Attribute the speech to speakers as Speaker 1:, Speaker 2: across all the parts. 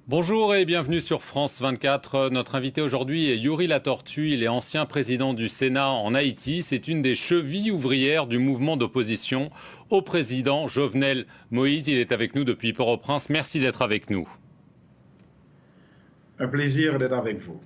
Speaker 1: Bonjour et bienvenue sur France 24. Notre invité aujourd'hui est Youri Latortue. Il est ancien président du Sénat en Haïti. C'est une des chevilles ouvrières du mouvement d'opposition au président Jovenel Moïse. Il est avec nous depuis Port-au-Prince. Merci d'être avec nous.
Speaker 2: Un plaisir d'être avec vous.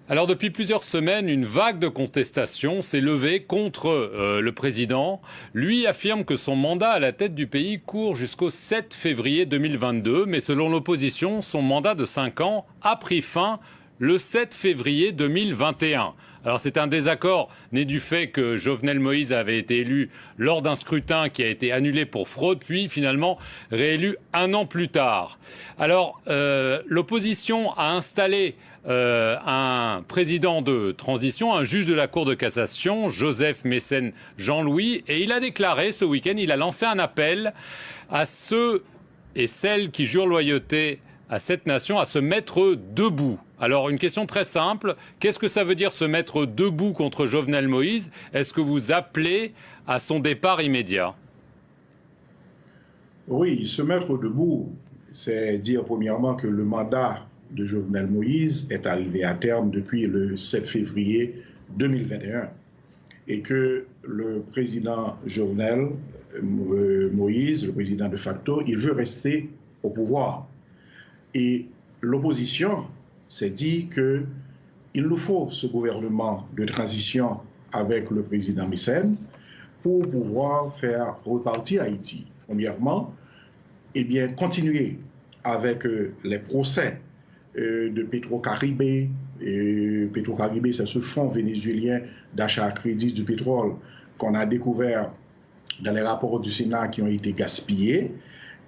Speaker 1: Alors depuis plusieurs semaines, une vague de contestation s'est levée contre le président. Lui affirme que son mandat à la tête du pays court jusqu'au 7 février 2022. Mais selon l'opposition, son mandat de 5 ans a pris fin le 7 février 2021. Alors c'est un désaccord né du fait que Jovenel Moïse avait été élu lors d'un scrutin qui a été annulé pour fraude, puis finalement réélu un an plus tard. Alors l'opposition a installé un président de transition, un juge de la Cour de cassation, Joseph Mécène Jean-Louis, et il a déclaré ce week-end, il a lancé un appel à ceux et celles qui jurent loyauté à cette nation à se mettre debout. Alors une question très simple, qu'est-ce que ça veut dire se mettre debout contre Jovenel Moïse? Est-ce que vous appelez à son départ immédiat?
Speaker 2: Oui, se mettre debout, c'est dire premièrement que le mandat de Jovenel Moïse est arrivé à terme depuis le 7 février 2021 et que le président Jovenel Moïse, le président de facto, il veut rester au pouvoir. Et l'opposition s'est dit qu'il nous faut ce gouvernement de transition avec le président Mécène pour pouvoir faire repartir Haïti. Premièrement, eh bien, continuer avec les procès de Petro-Caribé. Petro-Caribé, c'est ce fonds vénézuélien d'achat à crédit du pétrole qu'on a découvert dans les rapports du Sénat qui ont été gaspillés.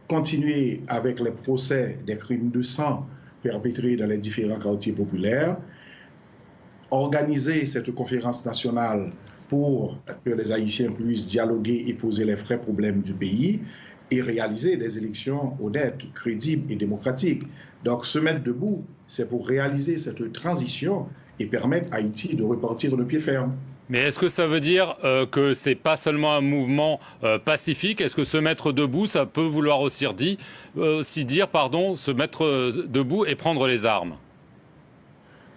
Speaker 2: Continuer avec les procès des crimes de sang perpétrés dans les différents quartiers populaires, organiser cette conférence nationale pour que les Haïtiens puissent dialoguer et poser les vrais problèmes du pays et réaliser des élections honnêtes, crédibles et démocratiques. Donc se mettre debout, c'est pour réaliser cette transition et permettre à Haïti de repartir de pied ferme.
Speaker 1: Mais est-ce que ça veut dire que c'est pas seulement un mouvement pacifique? Est-ce que se mettre debout, ça peut vouloir aussi dire, se mettre debout et prendre les armes?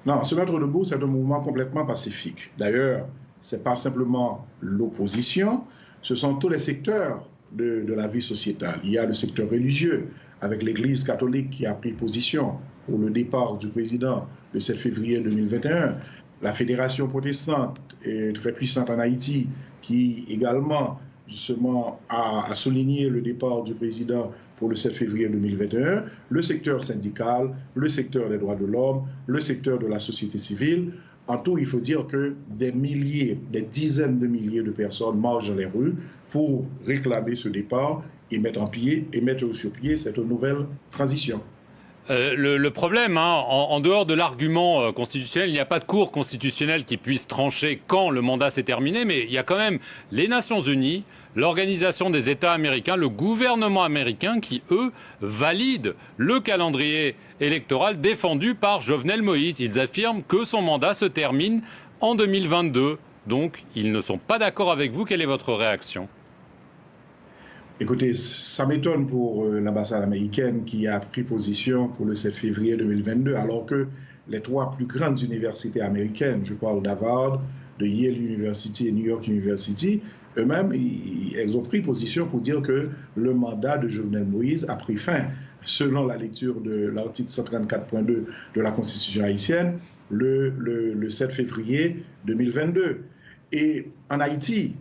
Speaker 2: Non, se mettre debout, c'est un mouvement complètement pacifique. D'ailleurs, ce n'est pas simplement l'opposition, ce sont tous les secteurs de la vie sociétale. Il y a le secteur religieux, avec l'Église catholique qui a pris position pour le départ du président le 7 février 2021. La fédération protestante est très puissante en Haïti, qui également justement a souligné le départ du président pour le 7 février 2021, le secteur syndical, le secteur des droits de l'homme, le secteur de la société civile. En tout, il faut dire que des milliers, des dizaines de milliers de personnes marchent dans les rues pour réclamer ce départ et mettre sur pied cette nouvelle transition.
Speaker 1: Le problème, en dehors de l'argument constitutionnel, il n'y a pas de cour constitutionnelle qui puisse trancher quand le mandat s'est terminé, mais il y a quand même les Nations Unies, l'Organisation des États américains, le gouvernement américain qui, eux, valident le calendrier électoral défendu par Jovenel Moïse. Ils affirment que son mandat se termine en 2022. Donc, ils ne sont pas d'accord avec vous. Quelle est votre réaction ?
Speaker 2: Écoutez, ça m'étonne pour l'ambassade américaine qui a pris position pour le 7 février 2022, alors que les trois plus grandes universités américaines, je parle d'Harvard, de Yale University et New York University, eux-mêmes, ils ont pris position pour dire que le mandat de Jovenel Moïse a pris fin, selon la lecture de l'article 134.2 de la Constitution haïtienne, le 7 février 2022. Et en Haïti,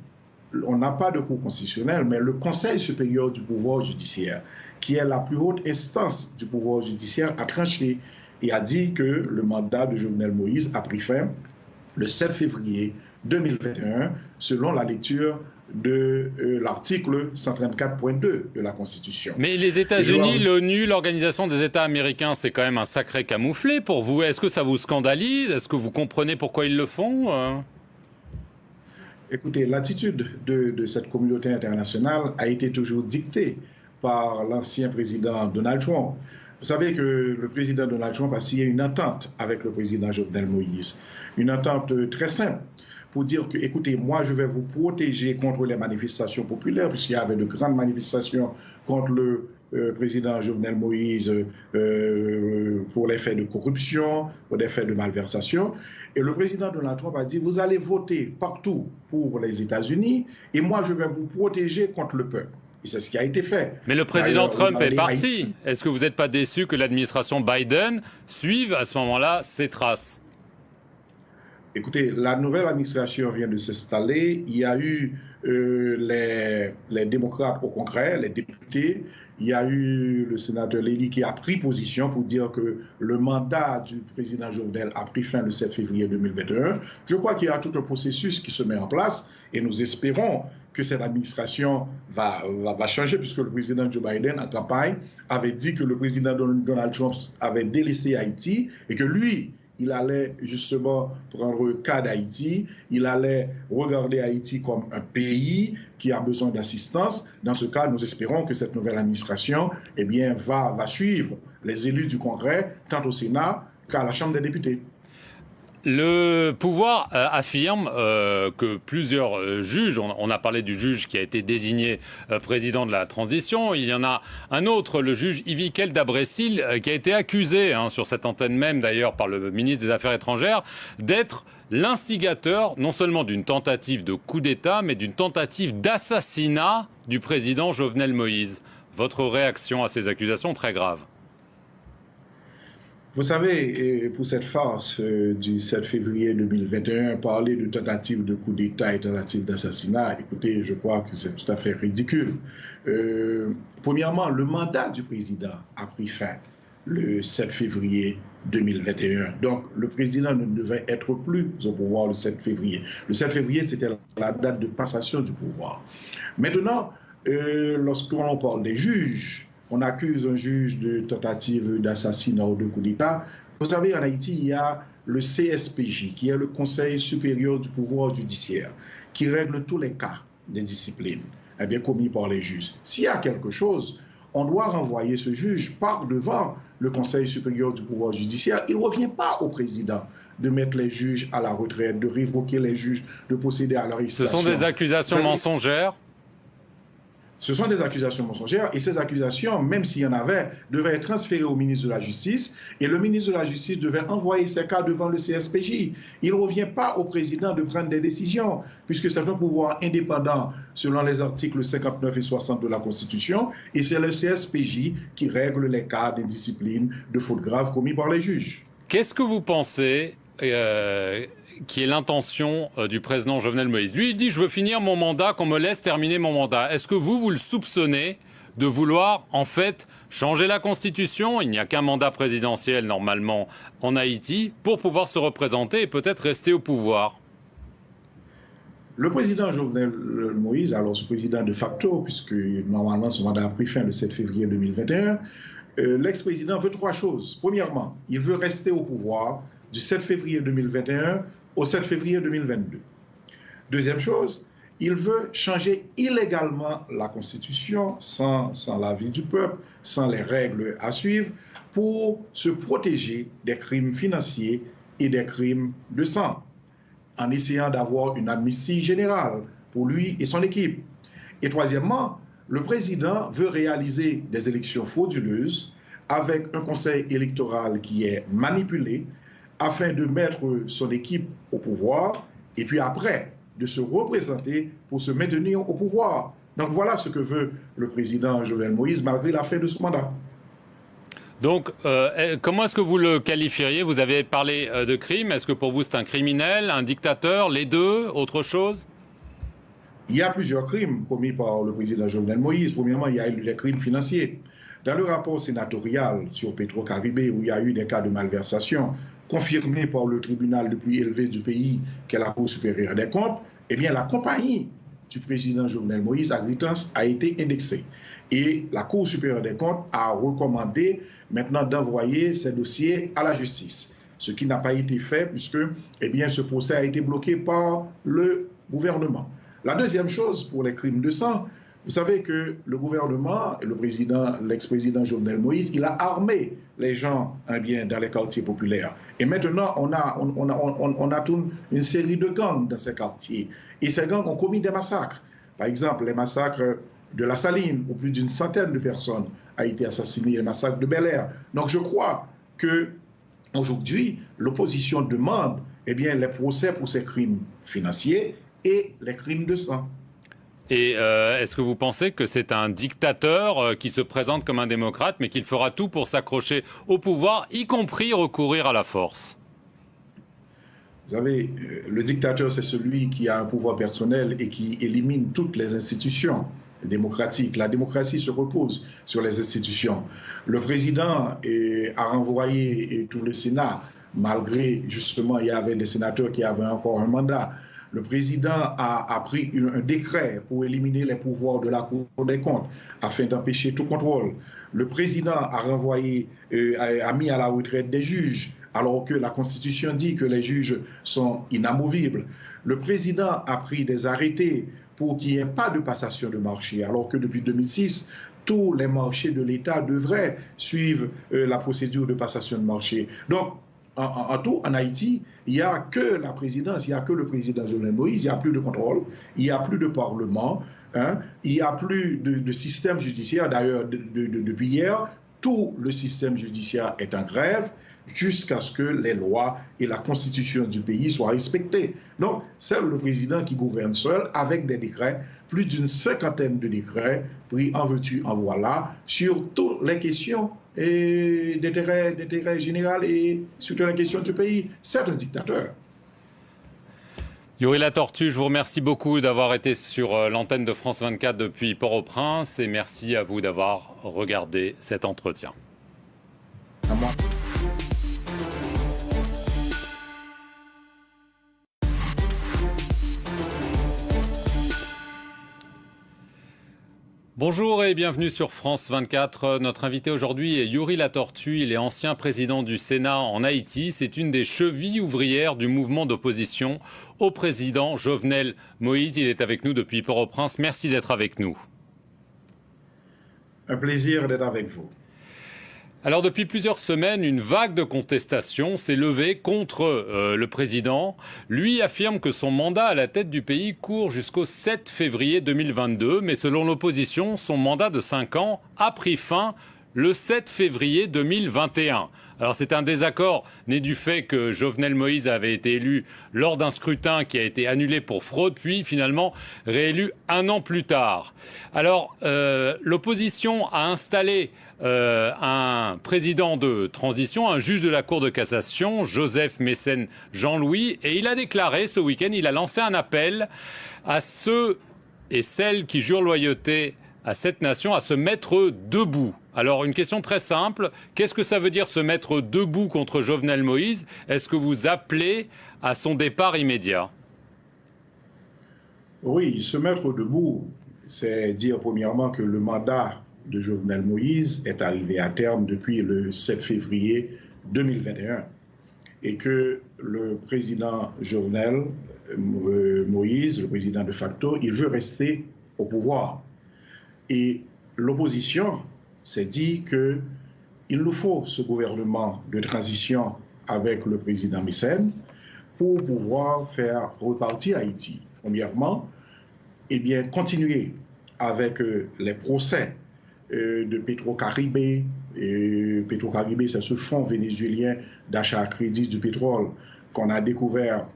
Speaker 2: on n'a pas de cour constitutionnelle, mais le Conseil supérieur du pouvoir judiciaire, qui est la plus haute instance du pouvoir judiciaire, a tranché et a dit que le mandat de Jovenel Moïse a pris fin le 7 février 2021, selon la lecture de l'article 134.2 de la Constitution.
Speaker 1: Mais les États-Unis, l'ONU, l'Organisation des États américains, c'est quand même un sacré camouflet pour vous. Est-ce que ça vous scandalise? Est-ce que vous comprenez pourquoi ils le font?
Speaker 2: Écoutez, l'attitude de cette communauté internationale a été toujours dictée par l'ancien président Donald Trump. Vous savez que le président Donald Trump a signé une entente avec le président Jovenel Moïse, une entente très simple pour dire que, écoutez, moi, je vais vous protéger contre les manifestations populaires, puisqu'il y avait de grandes manifestations contre le président Jovenel Moïse pour les faits de corruption, pour des faits de malversation. Et le président Donald Trump a dit, vous allez voter partout pour les États-Unis, et moi, je vais vous protéger contre le peuple. Et c'est ce qui a été fait.
Speaker 1: Mais le président Trump est parti. Est-ce que vous n'êtes pas déçu que l'administration Biden suive à ce moment-là ses traces?
Speaker 2: Écoutez, la nouvelle administration vient de s'installer. Il y a eu les démocrates au Congrès, les députés. Il y a eu le sénateur Lely qui a pris position pour dire que le mandat du président Jovenel a pris fin le 7 février 2021. Je crois qu'il y a tout un processus qui se met en place et nous espérons que cette administration va changer, puisque le président Joe Biden, en campagne, avait dit que le président Donald Trump avait délaissé Haïti et que lui, il allait justement prendre le cas d'Haïti, il allait regarder Haïti comme un pays qui a besoin d'assistance. Dans ce cas, nous espérons que cette nouvelle administration va suivre les élus du Congrès, tant au Sénat qu'à la Chambre des députés.
Speaker 1: Le pouvoir affirme que plusieurs juges, on a parlé du juge qui a été désigné président de la transition, il y en a un autre, le juge Yvikel Dabrecil, qui a été accusé, sur cette antenne même d'ailleurs par le ministre des Affaires étrangères, d'être l'instigateur non seulement d'une tentative de coup d'État, mais d'une tentative d'assassinat du président Jovenel Moïse. Votre réaction à ces accusations très graves?
Speaker 2: Vous savez, pour cette farce du 7 février 2021, parler de tentative de coup d'État et tentative d'assassinat, écoutez, je crois que c'est tout à fait ridicule. Premièrement, le mandat du président a pris fin le 7 février 2021. Donc, le président ne devait être plus au pouvoir le 7 février. Le 7 février, c'était la date de passation du pouvoir. Maintenant, lorsqu'on parle des juges, on accuse un juge de tentative d'assassinat ou de coup d'État. Vous savez, en Haïti, il y a le CSPJ, qui est le Conseil supérieur du pouvoir judiciaire, qui règle tous les cas des disciplines commis par les juges. S'il y a quelque chose, on doit renvoyer ce juge par devant le Conseil supérieur du pouvoir judiciaire. Il ne revient pas au président de mettre les juges à la retraite, de révoquer les juges, de procéder à leur arrestation.
Speaker 1: Ce sont des accusations mensongères?
Speaker 2: Ce sont des accusations mensongères et ces accusations, même s'il y en avait, devaient être transférées au ministre de la Justice et le ministre de la Justice devait envoyer ces cas devant le CSPJ. Il ne revient pas au président de prendre des décisions puisque c'est un pouvoir indépendant selon les articles 59 et 60 de la Constitution et c'est le CSPJ qui règle les cas d'indiscipline, de fautes graves commis par les juges.
Speaker 1: Qu'est-ce que vous pensez qui est l'intention du président Jovenel Moïse? Lui, il dit « Je veux finir mon mandat, qu'on me laisse terminer mon mandat ». Est-ce que vous le soupçonnez de vouloir, en fait, changer la Constitution? Il n'y a qu'un mandat présidentiel, normalement, en Haïti, pour pouvoir se représenter et peut-être rester au pouvoir.
Speaker 2: Le président Jovenel Moïse, alors ce président de facto, puisque normalement son mandat a pris fin le 7 février 2021, l'ex-président veut trois choses. Premièrement, il veut rester au pouvoir du 7 février 2021 au 7 février 2022. Deuxième chose, il veut changer illégalement la Constitution sans l'avis du peuple, sans les règles à suivre, pour se protéger des crimes financiers et des crimes de sang, en essayant d'avoir une amnistie générale pour lui et son équipe. Et troisièmement, le président veut réaliser des élections frauduleuses avec un conseil électoral qui est manipulé, afin de mettre son équipe au pouvoir et puis après de se représenter pour se maintenir au pouvoir. Donc voilà ce que veut le président Jovenel Moïse malgré la fin de ce mandat.
Speaker 1: Donc comment est-ce que vous le qualifieriez? Vous avez parlé de crime. Est-ce que pour vous c'est un criminel, un dictateur, les deux, autre chose?
Speaker 2: Il y a plusieurs crimes commis par le président Jovenel Moïse. Premièrement, il y a eu les crimes financiers. Dans le rapport sénatorial sur Petro-Caribé, où il y a eu des cas de malversation, confirmé par le tribunal le plus élevé du pays, qui est la Cour supérieure des comptes, eh bien la compagnie du président Jovenel Moïse, Agritans, a été indexée. Et la Cour supérieure des comptes a recommandé maintenant d'envoyer ces dossiers à la justice. Ce qui n'a pas été fait puisque ce procès a été bloqué par le gouvernement. La deuxième chose pour les crimes de sang, Vous savez que le gouvernement, l'ex-président Jovenel Moïse, il a armé les gens dans les quartiers populaires. Et maintenant, on a toute une série de gangs dans ces quartiers. Et ces gangs ont commis des massacres. Par exemple, les massacres de La Saline, où plus d'une centaine de personnes ont été assassinées, les massacres de Bel-Air. Donc je crois qu'aujourd'hui, l'opposition demande les procès pour ces crimes financiers et les crimes de sang.
Speaker 1: Et est-ce que vous pensez que c'est un dictateur qui se présente comme un démocrate, mais qu'il fera tout pour s'accrocher au pouvoir, y compris recourir à la force?
Speaker 2: Vous savez, le dictateur, c'est celui qui a un pouvoir personnel et qui élimine toutes les institutions démocratiques. La démocratie se repose sur les institutions. Le président a renvoyé tout le Sénat, malgré, justement, il y avait des sénateurs qui avaient encore un mandat. Le président a pris un décret pour éliminer les pouvoirs de la Cour des comptes afin d'empêcher tout contrôle. Le président a mis à la retraite des juges, alors que la Constitution dit que les juges sont inamovibles. Le président a pris des arrêtés pour qu'il n'y ait pas de passation de marché, alors que depuis 2006, tous les marchés de l'État devraient suivre la procédure de passation de marché. Donc, en tout, en Haïti, il n'y a que la présidence, il n'y a que le président Jovenel Moïse, il n'y a plus de contrôle, il n'y a plus de parlement, il n'y a plus de système judiciaire. D'ailleurs, depuis hier, tout le système judiciaire est en grève jusqu'à ce que les lois et la constitution du pays soient respectées. Donc, c'est le président qui gouverne seul avec des décrets, plus d'une cinquantaine de décrets pris en veux-tu, en voilà, sur toutes les questions d'intérêt général et sur toutes les questions du pays. C'est un dictateur.
Speaker 1: Yuri Latortue, je vous remercie beaucoup d'avoir été sur l'antenne de France 24 depuis Port-au-Prince et merci à vous d'avoir regardé cet entretien.
Speaker 2: À moi.
Speaker 1: Bonjour et bienvenue sur France 24. Notre invité aujourd'hui est Yuri Latortue. Il est ancien président du Sénat en Haïti. C'est une des chevilles ouvrières du mouvement d'opposition au président Jovenel Moïse. Il est avec nous depuis Port-au-Prince. Merci d'être avec nous.
Speaker 2: Un plaisir d'être avec vous.
Speaker 1: Alors depuis plusieurs semaines, une vague de contestation s'est levée contre le président. Lui affirme que son mandat à la tête du pays court jusqu'au 7 février 2022. Mais selon l'opposition, son mandat de 5 ans a pris fin le 7 février 2021. Alors c'est un désaccord né du fait que Jovenel Moïse avait été élu lors d'un scrutin qui a été annulé pour fraude, puis finalement réélu un an plus tard. Alors l'opposition a installé un président de transition, un juge de la Cour de cassation, Joseph Mécène Jean-Louis, et il a déclaré ce week-end, il a lancé un appel à ceux et celles qui jurent loyauté à cette nation à se mettre debout. Alors une question très simple, qu'est-ce que ça veut dire se mettre debout contre Jovenel Moïse? Est-ce que vous appelez à son départ immédiat?
Speaker 2: Oui, se mettre debout, c'est dire premièrement que le mandat de Jovenel Moïse est arrivé à terme depuis le 7 février 2021 et que le président Jovenel Moïse, le président de facto, il veut rester au pouvoir. Et l'opposition s'est dit qu'il nous faut ce gouvernement de transition avec le président Mécène pour pouvoir faire repartir Haïti. Premièrement, continuer avec les procès de Petro-Caribé. Petro-Caribé, c'est ce fonds vénézuélien d'achat à crédit du pétrole qu'on a découvert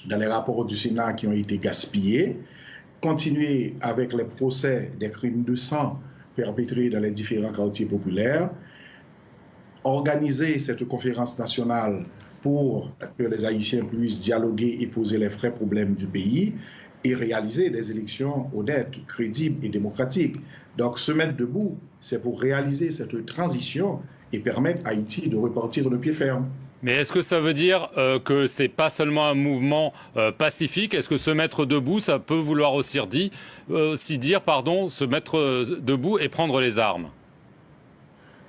Speaker 2: dans les rapports du Sénat qui ont été gaspillés. Continuer avec les procès des crimes de sang perpétrés dans les différents quartiers populaires. Organiser cette conférence nationale pour que les Haïtiens puissent dialoguer et poser les vrais problèmes du pays et réaliser des élections honnêtes, crédibles et démocratiques. Donc se mettre debout, c'est pour réaliser cette transition et permettre à Haïti de repartir de pied ferme.
Speaker 1: Mais est-ce que ça veut dire que c'est pas seulement un mouvement pacifique? Est-ce que se mettre debout, ça peut vouloir aussi dire, se mettre debout et prendre les armes?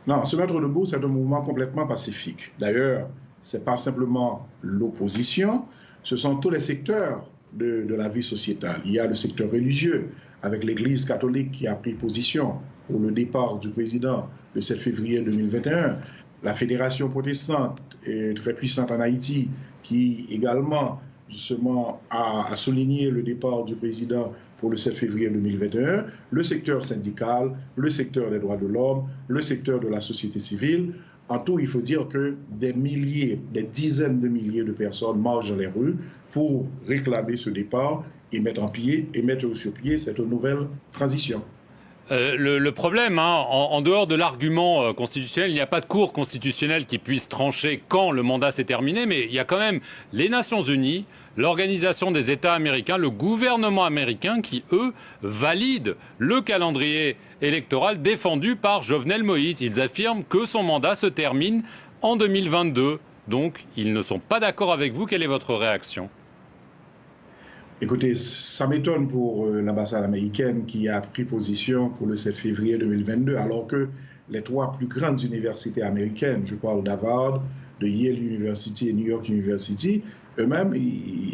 Speaker 2: Non, se mettre debout, c'est un mouvement complètement pacifique. D'ailleurs, ce n'est pas simplement l'opposition, ce sont tous les secteurs de la vie sociétale. Il y a le secteur religieux avec l'Église catholique qui a pris position pour le départ du président le 7 février 2021, la Fédération protestante est très puissante en Haïti qui également justement a souligné le départ du président pour le 7 février 2021, le secteur syndical, le secteur des droits de l'homme, le secteur de la société civile. En tout, il faut dire que des milliers, des dizaines de milliers de personnes marchent dans les rues pour réclamer ce départ et mettre sur pied cette nouvelle transition.
Speaker 1: Le problème, en dehors de l'argument constitutionnel, il n'y a pas de cour constitutionnelle qui puisse trancher quand le mandat s'est terminé, mais il y a quand même les Nations Unies, l'Organisation des États américains, le gouvernement américain qui, eux, valident le calendrier électoral défendu par Jovenel Moïse. Ils affirment que son mandat se termine en 2022. Donc, ils ne sont pas d'accord avec vous. Quelle est votre réaction ?
Speaker 2: Écoutez, ça m'étonne pour l'ambassade américaine qui a pris position pour le 7 février 2022, alors que les trois plus grandes universités américaines, je parle d'Harvard, de Yale University et New York University, eux-mêmes,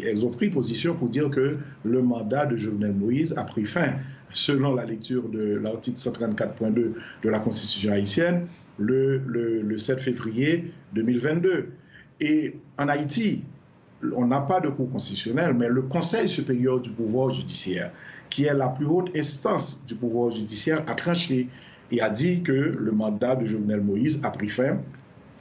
Speaker 2: elles ont pris position pour dire que le mandat de Jovenel Moïse a pris fin, selon la lecture de l'article 134.2 de la Constitution haïtienne, le 7 février 2022. Et en Haïti, on n'a pas de cour constitutionnelle, mais le Conseil supérieur du pouvoir judiciaire, qui est la plus haute instance du pouvoir judiciaire, a tranché et a dit que le mandat de Jovenel Moïse a pris fin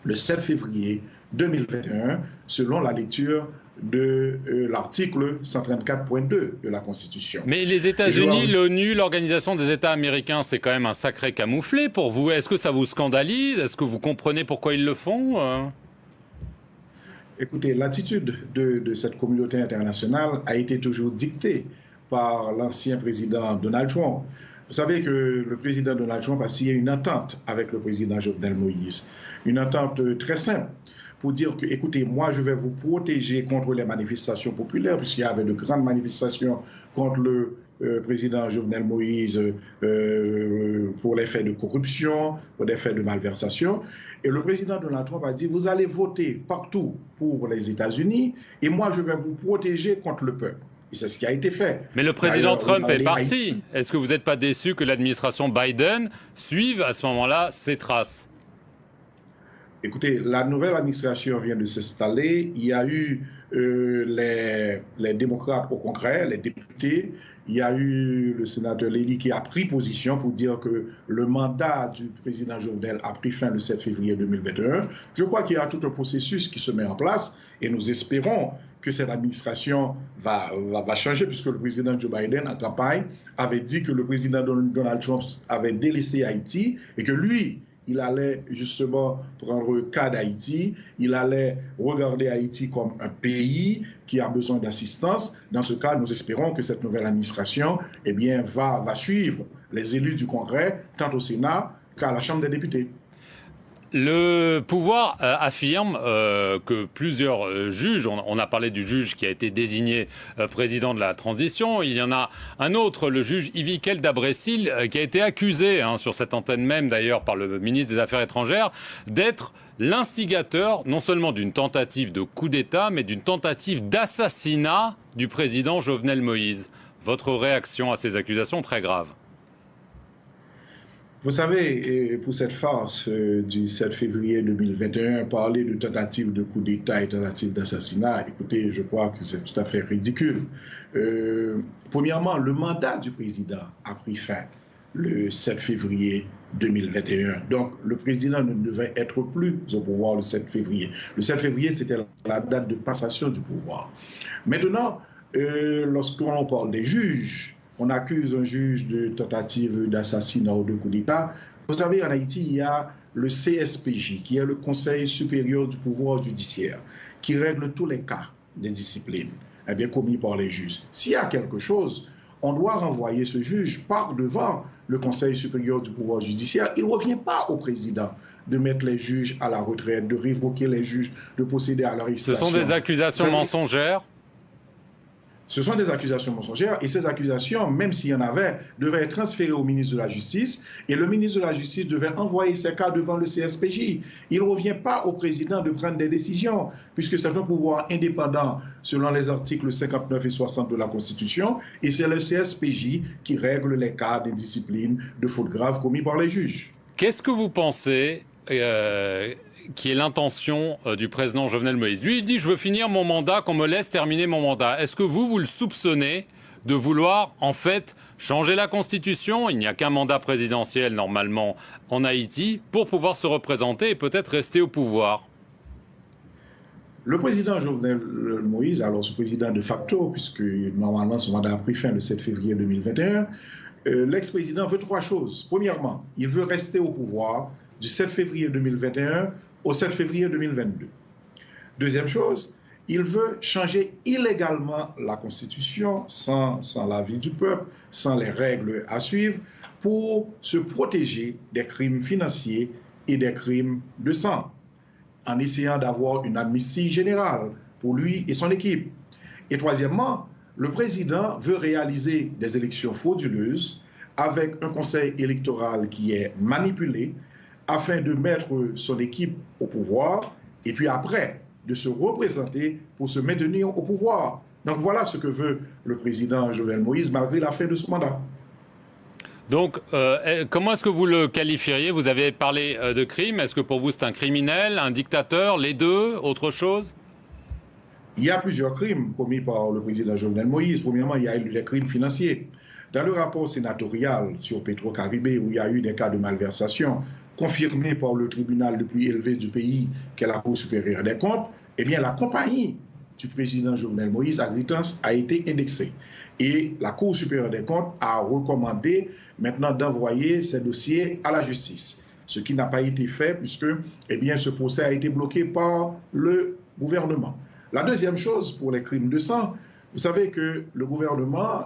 Speaker 2: le 7 février 2021, selon la lecture de l'article 134.2 de la Constitution.
Speaker 1: Mais les États-Unis, l'ONU, l'Organisation des États américains, c'est quand même un sacré camouflet pour vous. Est-ce que ça vous scandalise? Est-ce que vous comprenez pourquoi ils le font?
Speaker 2: Écoutez, l'attitude de cette communauté internationale a été toujours dictée par l'ancien président Donald Trump. Vous savez que le président Donald Trump a signé une entente avec le président Jovenel Moïse, une entente très simple pour dire que, écoutez, moi je vais vous protéger contre les manifestations populaires, puisqu'il y avait de grandes manifestations contre le président Jovenel Moïse pour les faits de corruption, pour des faits de malversation. Et le président Donald Trump a dit, vous allez voter partout pour les États-Unis et moi je vais vous protéger contre le peuple. Et c'est ce qui a été fait.
Speaker 1: Mais le président Trump est parti. Est-ce que vous n'êtes pas déçu que l'administration Biden suive à ce moment-là ses traces?
Speaker 2: Écoutez, la nouvelle administration vient de s'installer. Il y a eu les démocrates au Congrès, les députés. Il y a eu le sénateur Lely qui a pris position pour dire que le mandat du président Jovenel a pris fin le 7 février 2021. Je crois qu'il y a tout un processus qui se met en place et nous espérons que cette administration va changer, puisque le président Joe Biden, en campagne, avait dit que le président Donald Trump avait délaissé Haïti et que lui, il allait justement prendre cas d'Haïti, il allait regarder Haïti comme un pays qui a besoin d'assistance. Dans ce cas, nous espérons que cette nouvelle administration va suivre les élus du Congrès, tant au Sénat qu'à la Chambre des députés.
Speaker 1: Le pouvoir affirme que plusieurs juges, on a parlé du juge qui a été désigné président de la transition, il y en a un autre, le juge Yvikel Dabrecil, qui a été accusé, sur cette antenne même d'ailleurs par le ministre des Affaires étrangères, d'être l'instigateur non seulement d'une tentative de coup d'État, mais d'une tentative d'assassinat du président Jovenel Moïse. Votre réaction à ces accusations très graves?
Speaker 2: Vous savez, pour cette farce du 7 février 2021, parler de tentative de coup d'État et tentative d'assassinat, écoutez, je crois que c'est tout à fait ridicule. Premièrement, le mandat du président a pris fin le 7 février 2021. Donc, le président ne devait être plus au pouvoir le 7 février. Le 7 février, c'était la date de passation du pouvoir. Maintenant, lorsqu'on parle des juges, on accuse un juge de tentative d'assassinat ou de coup d'État. Vous savez, en Haïti, il y a le CSPJ, qui est le Conseil supérieur du pouvoir judiciaire, qui règle tous les cas des disciplines commis par les juges. S'il y a quelque chose, on doit renvoyer ce juge par devant le Conseil supérieur du pouvoir judiciaire. Il ne revient pas au président de mettre les juges à la retraite, de révoquer les juges, de procéder à leur arrestation.
Speaker 1: Ce sont des accusations mensongères?
Speaker 2: Ce sont des accusations mensongères et ces accusations, même s'il y en avait, devaient être transférées au ministre de la Justice et le ministre de la Justice devait envoyer ces cas devant le CSPJ. Il ne revient pas au président de prendre des décisions puisque c'est un pouvoir indépendant selon les articles 59 et 60 de la Constitution et c'est le CSPJ qui règle les cas d'indiscipline, de fautes graves commis par les juges.
Speaker 1: Qu'est-ce que vous pensez qui est l'intention du président Jovenel Moïse? Lui, il dit « Je veux finir mon mandat, qu'on me laisse terminer mon mandat ». Est-ce que vous le soupçonnez de vouloir, en fait, changer la Constitution? Il n'y a qu'un mandat présidentiel, normalement, en Haïti, pour pouvoir se représenter et peut-être rester au pouvoir.
Speaker 2: Le président Jovenel Moïse, alors ce président de facto, puisque normalement son mandat a pris fin le 7 février 2021, l'ex-président veut trois choses. Premièrement, il veut rester au pouvoir du 7 février 2021 au 7 février 2022. Deuxième chose, il veut changer illégalement la Constitution sans l'avis du peuple, sans les règles à suivre, pour se protéger des crimes financiers et des crimes de sang, en essayant d'avoir une amnistie générale pour lui et son équipe. Et troisièmement, le président veut réaliser des élections frauduleuses avec un conseil électoral qui est manipulé, afin de mettre son équipe au pouvoir et puis après de se représenter pour se maintenir au pouvoir. Donc voilà ce que veut le président Jovenel Moïse malgré la fin de ce mandat.
Speaker 1: Donc comment est-ce que vous le qualifieriez? Vous avez parlé de crime. Est-ce que pour vous c'est un criminel, un dictateur, les deux, autre chose?
Speaker 2: Il y a plusieurs crimes commis par le président Jovenel Moïse. Premièrement, il y a eu les crimes financiers. Dans le rapport sénatorial sur Petro-Caribé, où il y a eu des cas de malversation, confirmé par le tribunal le plus élevé du pays, qu'est la Cour supérieure des comptes, eh bien, la compagnie du président Jovenel Moïse, Agritans, a été indexée. Et la Cour supérieure des comptes a recommandé maintenant d'envoyer ces dossiers à la justice. Ce qui n'a pas été fait puisque eh bien, ce procès a été bloqué par le gouvernement. La deuxième chose pour les crimes de sang, vous savez que le gouvernement,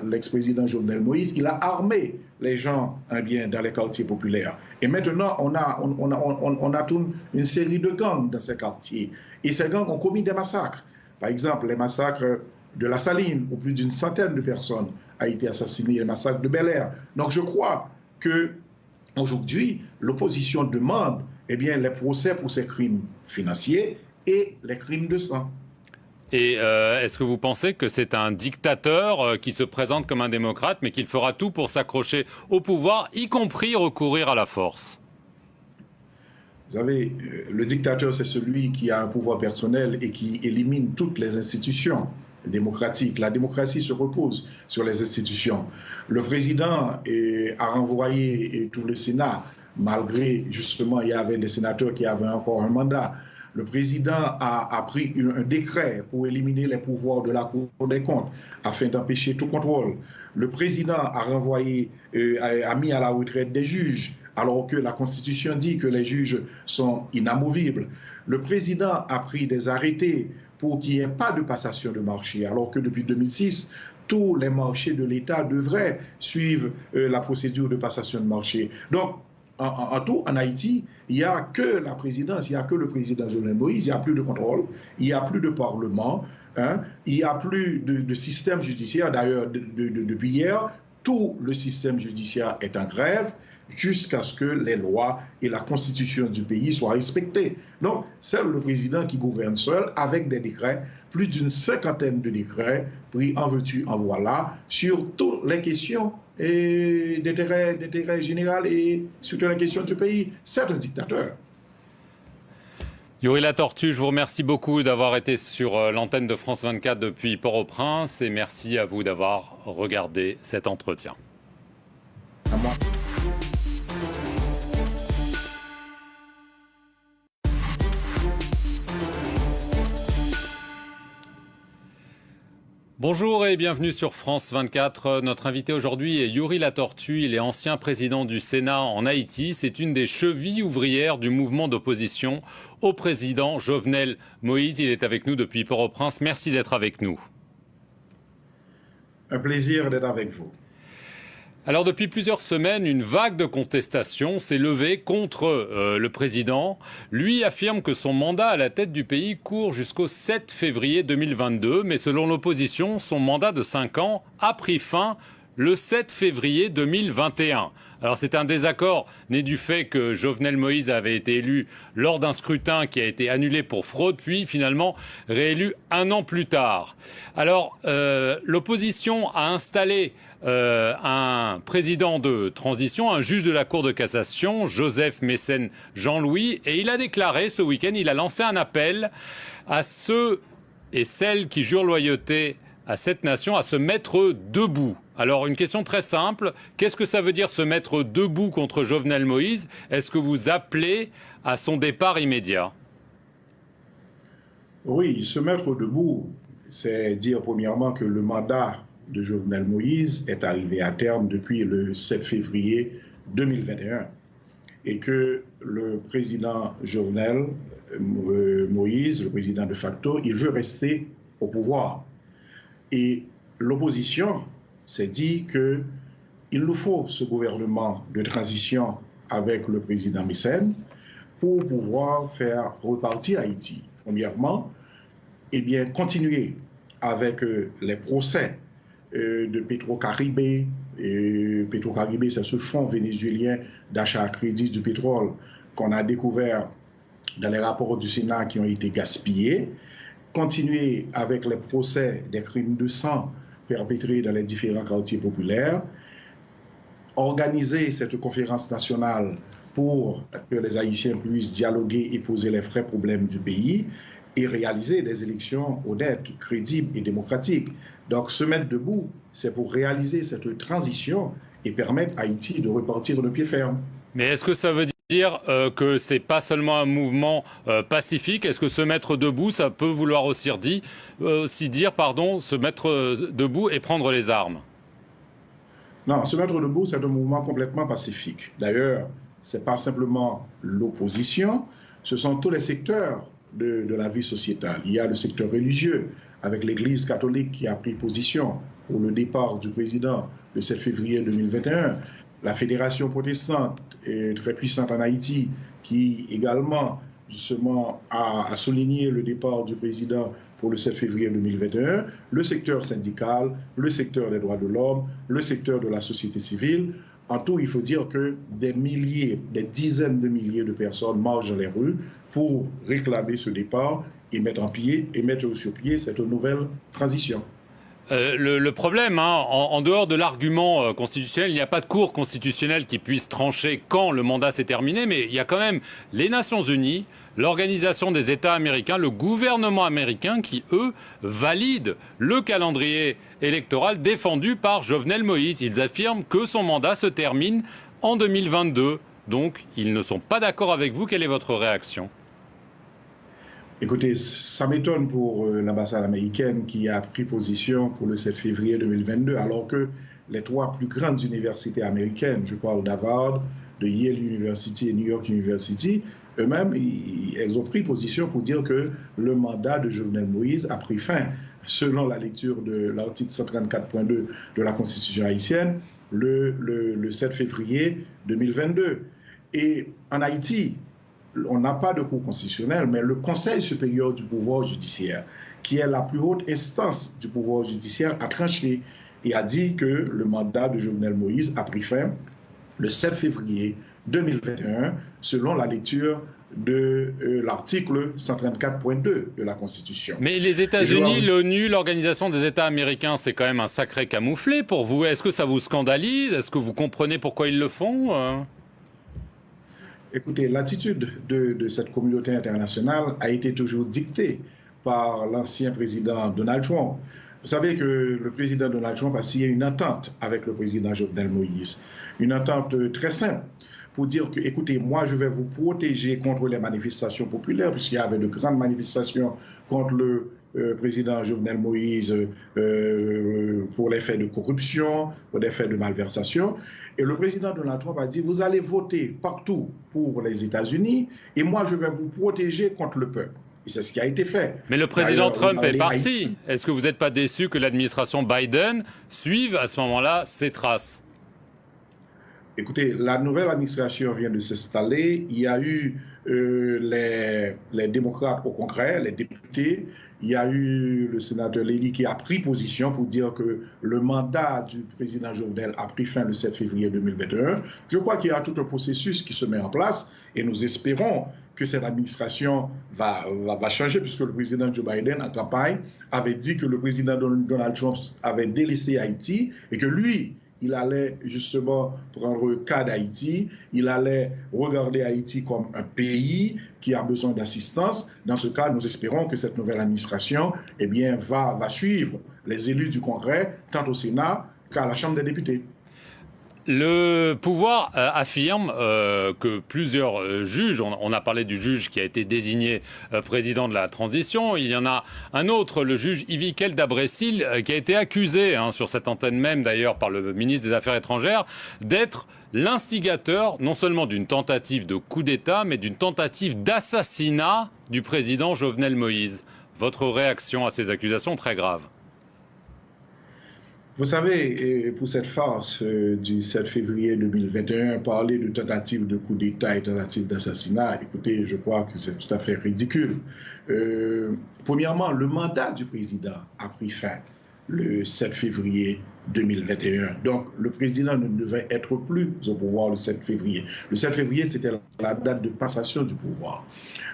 Speaker 2: l'ex-président Jovenel Moïse, il a armé les gens dans les quartiers populaires. Et maintenant, on a toute une série de gangs dans ces quartiers. Et ces gangs ont commis des massacres. Par exemple, les massacres de La Saline, où plus d'une centaine de personnes ont été assassinées, les massacres de Bel-Air. Donc je crois qu'aujourd'hui, l'opposition demande eh bien, les procès pour ces crimes financiers et les crimes de sang.
Speaker 1: Et est-ce que vous pensez que c'est un dictateur qui se présente comme un démocrate, mais qu'il fera tout pour s'accrocher au pouvoir, y compris recourir à la force?
Speaker 2: Vous savez, le dictateur, c'est celui qui a un pouvoir personnel et qui élimine toutes les institutions démocratiques. La démocratie se repose sur les institutions. Le président a renvoyé tout le Sénat, malgré, justement, il y avait des sénateurs qui avaient encore un mandat. Le président a pris un décret pour éliminer les pouvoirs de la Cour des comptes afin d'empêcher tout contrôle. Le président a renvoyé, a mis à la retraite des juges, alors que la Constitution dit que les juges sont inamovibles. Le président a pris des arrêtés pour qu'il n'y ait pas de passation de marché, alors que depuis 2006, tous les marchés de l'État devraient suivre la procédure de passation de marché. Donc, en tout, en Haïti, il n'y a que la présidence, il n'y a que le président Jovenel Moïse, il n'y a plus de contrôle, il n'y a plus de parlement, il n'y a plus de système judiciaire. D'ailleurs, depuis hier, tout le système judiciaire est en grève jusqu'à ce que les lois et la constitution du pays soient respectées. Donc, c'est le président qui gouverne seul avec des décrets, plus d'une cinquantaine de décrets pris en veux-tu, en voilà, sur toutes les questions d'intérêt général et surtout la question du pays. C'est un dictateur.
Speaker 1: Yuri Latortue, je vous remercie beaucoup d'avoir été sur l'antenne de France 24 depuis Port-au-Prince et merci à vous d'avoir regardé cet entretien.
Speaker 2: À moi.
Speaker 1: Bonjour et bienvenue sur France 24. Notre invité aujourd'hui est Yuri Latortue. Il est ancien président du Sénat en Haïti. C'est une des chevilles ouvrières du mouvement d'opposition au président Jovenel Moïse. Il est avec nous depuis Port-au-Prince. Merci d'être avec nous.
Speaker 2: Un plaisir d'être avec vous.
Speaker 1: Alors depuis plusieurs semaines, une vague de contestation s'est levée contre le président. Lui affirme que son mandat à la tête du pays court jusqu'au 7 février 2022, mais selon l'opposition, son mandat de 5 ans a pris fin le 7 février 2021. Alors c'est un désaccord né du fait que Jovenel Moïse avait été élu lors d'un scrutin qui a été annulé pour fraude, puis finalement réélu un an plus tard. Alors l'opposition a installé un président de transition, un juge de la Cour de cassation, Joseph Mécène Jean-Louis, et il a déclaré ce week-end, il a lancé un appel à ceux et celles qui jurent loyauté à cette nation à se mettre debout. Alors une question très simple, qu'est-ce que ça veut dire se mettre debout contre Jovenel Moïse? Est-ce que vous appelez à son départ immédiat?
Speaker 2: Oui, se mettre debout, c'est dire premièrement que le mandat de Jovenel Moïse est arrivé à terme depuis le 7 février 2021 et que le président Jovenel Moïse, le président de facto, il veut rester au pouvoir. Et l'opposition s'est dit qu'il nous faut ce gouvernement de transition avec le président Mécène pour pouvoir faire repartir Haïti. Premièrement, eh bien, continuer avec les procès de Petro-Caribé. Petro-Caribé, c'est ce fonds vénézuélien d'achat à crédit du pétrole qu'on a découvert dans les rapports du Sénat qui ont été gaspillés. Continuer avec les procès des crimes de sang perpétrés dans les différents quartiers populaires, organiser cette conférence nationale pour que les Haïtiens puissent dialoguer et poser les vrais problèmes du pays et réaliser des élections honnêtes, crédibles et démocratiques. Donc se mettre debout, c'est pour réaliser cette transition et permettre à Haïti de repartir de pied ferme.
Speaker 1: Mais est-ce que ça veut dire que c'est pas seulement un mouvement pacifique? Est-ce que se mettre debout, ça peut vouloir aussi dire, se mettre debout et prendre les armes?
Speaker 2: Non, se mettre debout, c'est un mouvement complètement pacifique. D'ailleurs, ce n'est pas simplement l'opposition, ce sont tous les secteurs de la vie sociétale. Il y a le secteur religieux, avec l'Église catholique qui a pris position pour le départ du président le 7 février 2021. La Fédération protestante est très puissante en Haïti, qui également justement a souligné le départ du président pour le 7 février 2021, le secteur syndical, le secteur des droits de l'homme, le secteur de la société civile. En tout, il faut dire que des milliers, des dizaines de milliers de personnes marchent dans les rues pour réclamer ce départ et mettre sur pied cette nouvelle transition.
Speaker 1: Le problème, en dehors de l'argument constitutionnel, il n'y a pas de cour constitutionnelle qui puisse trancher quand le mandat s'est terminé, mais il y a quand même les Nations Unies, l'Organisation des États américains, le gouvernement américain qui, eux, valident le calendrier électoral défendu par Jovenel Moïse. Ils affirment que son mandat se termine en 2022. Donc, ils ne sont pas d'accord avec vous. Quelle est votre réaction ?
Speaker 2: Écoutez, ça m'étonne pour l'ambassade américaine qui a pris position pour le 7 février 2022, alors que les trois plus grandes universités américaines, je parle d'Harvard, de Yale University et New York University, eux-mêmes, elles ont pris position pour dire que le mandat de Jovenel Moïse a pris fin, selon la lecture de l'article 134.2 de la Constitution haïtienne, le 7 février 2022. Et en Haïti, on n'a pas de cour constitutionnelle, mais le Conseil supérieur du pouvoir judiciaire, qui est la plus haute instance du pouvoir judiciaire, a tranché et a dit que le mandat de Jovenel Moïse a pris fin le 7 février 2021, selon la lecture de l'article 134.2 de la Constitution.
Speaker 1: Mais les États-Unis, l'ONU, l'Organisation des États américains, c'est quand même un sacré camouflet pour vous. Est-ce que ça vous scandalise? Est-ce que vous comprenez pourquoi ils le font?
Speaker 2: Écoutez, l'attitude de cette communauté internationale a été toujours dictée par l'ancien président Donald Trump. Vous savez que le président Donald Trump a signé une entente avec le président Jovenel Moïse, une entente très simple pour dire que, écoutez, moi je vais vous protéger contre les manifestations populaires, puisqu'il y avait de grandes manifestations contre le président Jovenel Moïse pour les faits de corruption, pour des faits de malversation. Et le président Donald Trump a dit, vous allez voter partout pour les États-Unis et moi je vais vous protéger contre le peuple. Et c'est ce qui a été fait.
Speaker 1: Mais le président Trump est parti. Est-ce que vous n'êtes pas déçu que l'administration Biden suive à ce moment-là ses traces?
Speaker 2: Écoutez, la nouvelle administration vient de s'installer. Il y a eu les démocrates au Congrès, les députés. Il y a eu le sénateur Lély qui a pris position pour dire que le mandat du président Jovenel a pris fin le 7 février 2021. Je crois qu'il y a tout un processus qui se met en place et nous espérons que cette administration va changer, puisque le président Joe Biden, en campagne, avait dit que le président Donald Trump avait délaissé Haïti et que lui, il allait justement prendre le cas d'Haïti, il allait regarder Haïti comme un pays qui a besoin d'assistance. Dans ce cas, nous espérons que cette nouvelle administration va suivre les élus du Congrès, tant au Sénat qu'à la Chambre des députés.
Speaker 1: Le pouvoir affirme que plusieurs juges, on a parlé du juge qui a été désigné président de la transition, il y en a un autre, le juge Yvikel Dabrecil, qui a été accusé, sur cette antenne même d'ailleurs par le ministre des Affaires étrangères, d'être l'instigateur non seulement d'une tentative de coup d'État, mais d'une tentative d'assassinat du président Jovenel Moïse. Votre réaction à ces accusations très graves?
Speaker 2: Vous savez, pour cette farce du 7 février 2021, parler de tentative de coup d'État et tentative d'assassinat, écoutez, je crois que c'est tout à fait ridicule. Premièrement, le mandat du président a pris fin le 7 février 2021. Donc, le président ne devait être plus au pouvoir le 7 février. Le 7 février, c'était la date de passation du pouvoir.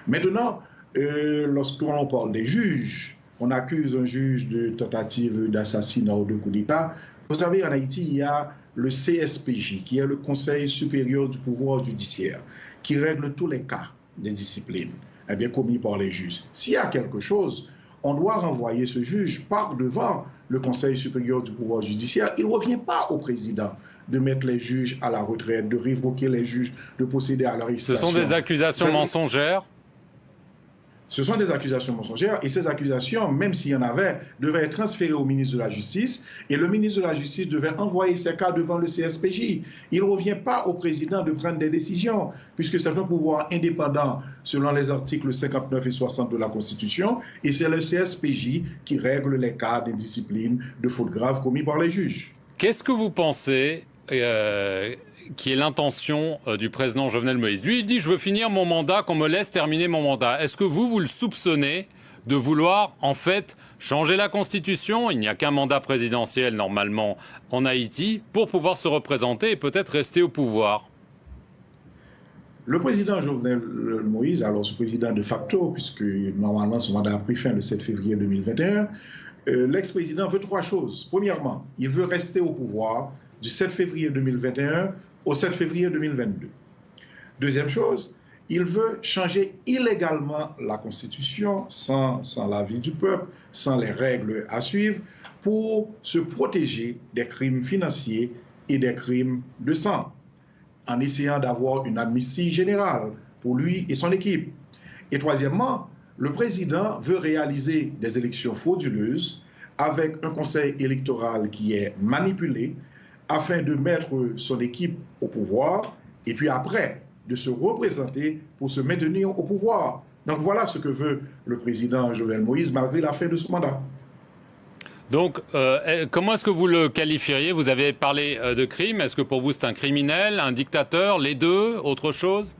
Speaker 2: Maintenant, lorsqu'on parle des juges, on accuse un juge de tentative d'assassinat ou de coup d'État. Vous savez, en Haïti, il y a le CSPJ, qui est le Conseil supérieur du pouvoir judiciaire, qui règle tous les cas des disciplines commis par les juges. S'il y a quelque chose, on doit renvoyer ce juge par devant le Conseil supérieur du pouvoir judiciaire. Il ne revient pas au président de mettre les juges à la retraite, de révoquer les juges, de procéder à leur arrestation.
Speaker 1: Ce sont des accusations mensongères?
Speaker 2: Ce sont des accusations mensongères et ces accusations, même s'il y en avait, devaient être transférées au ministre de la Justice et le ministre de la Justice devait envoyer ces cas devant le CSPJ. Il ne revient pas au président de prendre des décisions puisque c'est un pouvoir indépendant selon les articles 59 et 60 de la Constitution et c'est le CSPJ qui règle les cas d'indiscipline, de fautes graves commis par les juges.
Speaker 1: Qu'est-ce que vous pensez qui est l'intention du président Jovenel Moïse? Lui, il dit « Je veux finir mon mandat, qu'on me laisse terminer mon mandat ». Est-ce que vous le soupçonnez de vouloir, en fait, changer la Constitution? Il n'y a qu'un mandat présidentiel, normalement, en Haïti, pour pouvoir se représenter et peut-être rester au pouvoir.
Speaker 2: Le président Jovenel Moïse, alors ce président de facto, puisque normalement son mandat a pris fin le 7 février 2021, l'ex-président veut trois choses. Premièrement, il veut rester au pouvoir du 7 février 2021 au 7 février 2022. Deuxième chose, il veut changer illégalement la Constitution sans l'avis du peuple, sans les règles à suivre, pour se protéger des crimes financiers et des crimes de sang, en essayant d'avoir une amnistie générale pour lui et son équipe. Et troisièmement, le président veut réaliser des élections frauduleuses avec un conseil électoral qui est manipulé, afin de mettre son équipe au pouvoir et puis après de se représenter pour se maintenir au pouvoir. Donc voilà ce que veut le président Jovenel Moïse malgré la fin de son mandat.
Speaker 1: Donc, comment est-ce que vous le qualifieriez? Vous avez parlé de crime. Est-ce que pour vous c'est un criminel, un dictateur, les deux, autre chose?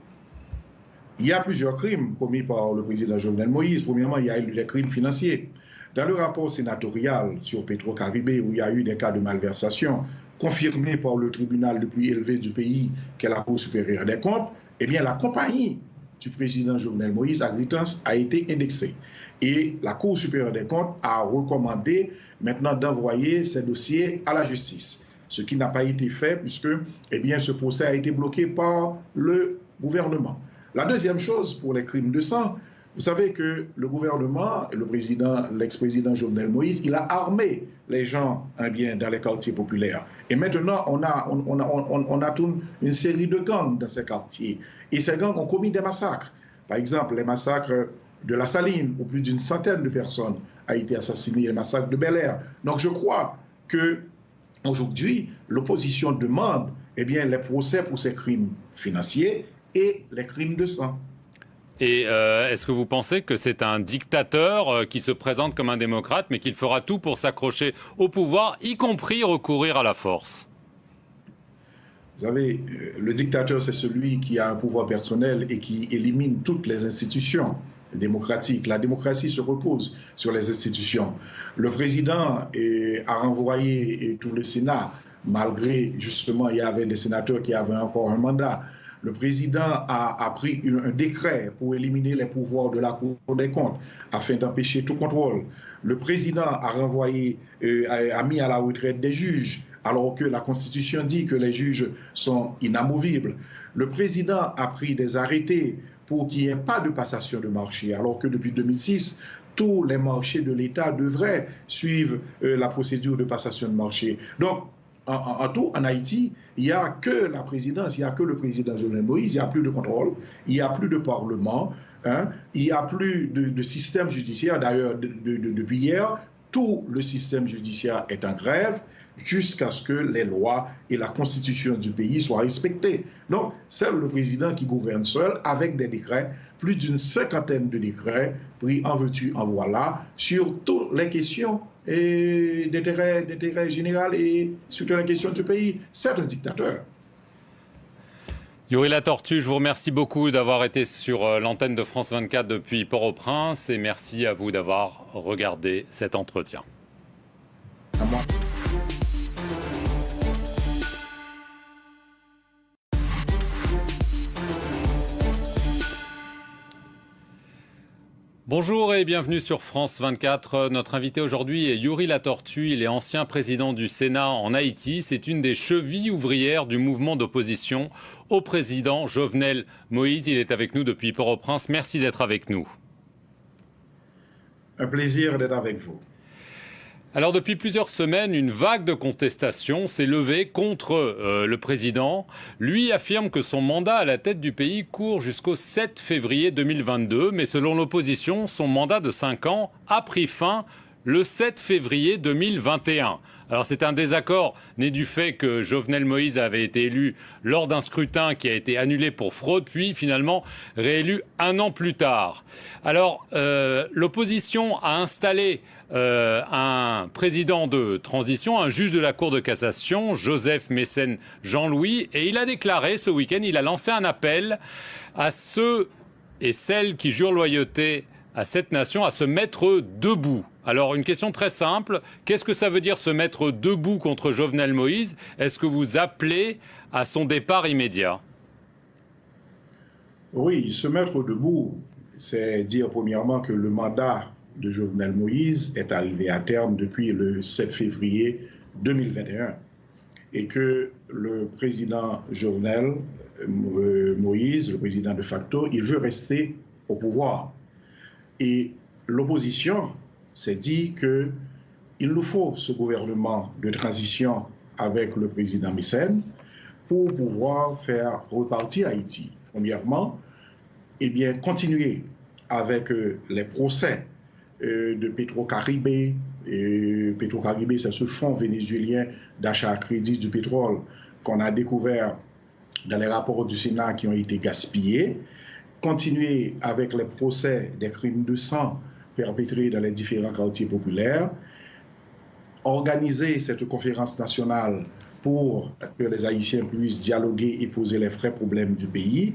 Speaker 2: Il y a plusieurs crimes commis par le président Jovenel Moïse. Premièrement, il y a eu les crimes financiers. Dans le rapport sénatorial sur Petro-Caribé, où il y a eu des cas de malversation, confirmé par le tribunal le plus élevé du pays, qu'est la Cour supérieure des comptes, eh bien, la compagnie du président Jovenel Moïse, Agritans, a été indexée. Et la Cour supérieure des comptes a recommandé maintenant d'envoyer ces dossiers à la justice. Ce qui n'a pas été fait puisque ce procès a été bloqué par le gouvernement. La deuxième chose pour les crimes de sang, vous savez que le gouvernement, l'ex-président Jovenel Moïse, il a armé les gens dans les quartiers populaires. Et maintenant, on a toute une série de gangs dans ces quartiers. Et ces gangs ont commis des massacres. Par exemple, les massacres de La Saline, où plus d'une centaine de personnes ont été assassinées, les massacres de Bel-Air. Donc je crois qu'aujourd'hui, l'opposition demande les procès pour ces crimes financiers et les crimes de sang.
Speaker 1: Et est-ce que vous pensez que c'est un dictateur qui se présente comme un démocrate, mais qu'il fera tout pour s'accrocher au pouvoir, y compris recourir à la force?
Speaker 2: Vous savez, le dictateur, c'est celui qui a un pouvoir personnel et qui élimine toutes les institutions démocratiques. La démocratie se repose sur les institutions. Le président a renvoyé tout le Sénat, malgré, justement, il y avait des sénateurs qui avaient encore un mandat. Le président a pris un décret pour éliminer les pouvoirs de la Cour des comptes afin d'empêcher tout contrôle. Le président a renvoyé, a mis à la retraite des juges, alors que la Constitution dit que les juges sont inamovibles. Le président a pris des arrêtés pour qu'il n'y ait pas de passation de marché, alors que depuis 2006, tous les marchés de l'État devraient suivre la procédure de passation de marché. Donc, en tout, en Haïti, il n'y a que la présidence, il n'y a que le président Jovenel Moïse, il n'y a plus de contrôle, il n'y a plus de parlement, il n'y a plus de système judiciaire. D'ailleurs, depuis hier, tout le système judiciaire est en grève jusqu'à ce que les lois et la constitution du pays soient respectées. Donc, c'est le président qui gouverne seul avec des décrets, plus d'une 50aine de décrets pris en veux-tu, en voilà, sur toutes les questions d'intérêt général et sur toutes les questions du pays. C'est un dictateur.
Speaker 1: Yuri Latortue, je vous remercie beaucoup d'avoir été sur l'antenne de France 24 depuis Port-au-Prince et merci à vous d'avoir regardé cet entretien.
Speaker 2: À moi.
Speaker 1: Bonjour et bienvenue sur France 24. Notre invité aujourd'hui est Yuri Latortue. Il est ancien président du Sénat en Haïti. C'est une des chevilles ouvrières du mouvement d'opposition au président Jovenel Moïse. Il est avec nous depuis Port-au-Prince. Merci d'être avec nous.
Speaker 2: Un plaisir d'être avec vous.
Speaker 1: Alors depuis plusieurs semaines, une vague de contestation s'est levée contre le président. Lui affirme que son mandat à la tête du pays court jusqu'au 7 février 2022. Mais selon l'opposition, son mandat de 5 ans a pris fin le 7 février 2021. Alors c'est un désaccord né du fait que Jovenel Moïse avait été élu lors d'un scrutin qui a été annulé pour fraude, puis finalement réélu un an plus tard. Alors l'opposition a installé un président de transition, un juge de la Cour de cassation, Joseph Mécène Jean-Louis, et il a déclaré ce week-end, il a lancé un appel à ceux et celles qui jurent loyauté à cette nation à se mettre debout. Alors une question très simple, qu'est-ce que ça veut dire se mettre debout contre Jovenel Moïse? Est-ce que vous appelez à son départ immédiat?
Speaker 2: Oui, se mettre debout, c'est dire premièrement que le mandat de Jovenel Moïse est arrivé à terme depuis le 7 février 2021 et que le président Jovenel Moïse, le président de facto, il veut rester au pouvoir. Et l'opposition s'est dit qu'il nous faut ce gouvernement de transition avec le président Mécène pour pouvoir faire repartir Haïti. Premièrement, eh bien, continuer avec les procès de Petro-Caribé. Petro-Caribé, c'est ce fonds vénézuélien d'achat à crédit du pétrole qu'on a découvert dans les rapports du Sénat qui ont été gaspillés. Continuer avec les procès des crimes de sang perpétrés dans les différents quartiers populaires. Organiser cette conférence nationale pour que les Haïtiens puissent dialoguer et poser les vrais problèmes du pays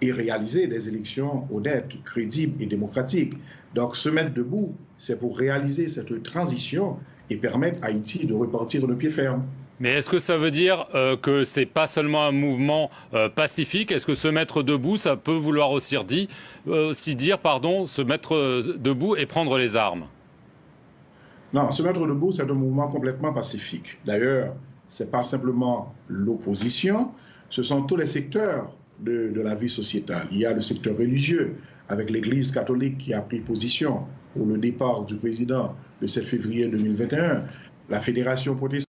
Speaker 2: et réaliser des élections honnêtes, crédibles et démocratiques. Donc se mettre debout, c'est pour réaliser cette transition et permettre à Haïti de repartir de pied ferme.
Speaker 1: Mais est-ce que ça veut dire que c'est pas seulement un mouvement pacifique? Est-ce que se mettre debout, ça peut vouloir aussi dire, se mettre debout et prendre les armes?
Speaker 2: Non, se mettre debout, c'est un mouvement complètement pacifique. D'ailleurs, ce n'est pas simplement l'opposition, ce sont tous les secteurs de la vie sociétale. Il y a le secteur religieux, avec l'Église catholique qui a pris position pour le départ du président le 7 février 2021, la Fédération protestante